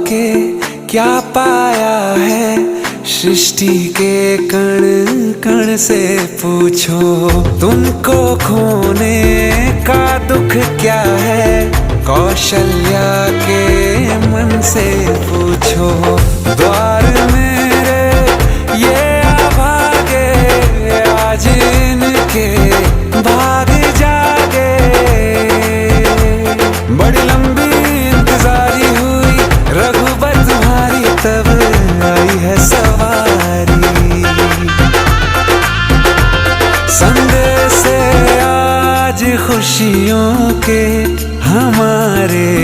के क्या पाया है, सृष्टि के कण कण से पूछो। तुमको खोने का दुख क्या है, कौशल्या के मन से पूछो। द्वार मेरे ये अभागे, आज इनके भाग जागे। बड़ी लंबी इंतजारी हुई रघुबर तुम्हारी, तब आई है सवारी। संदेश आज खुशियों के हमारे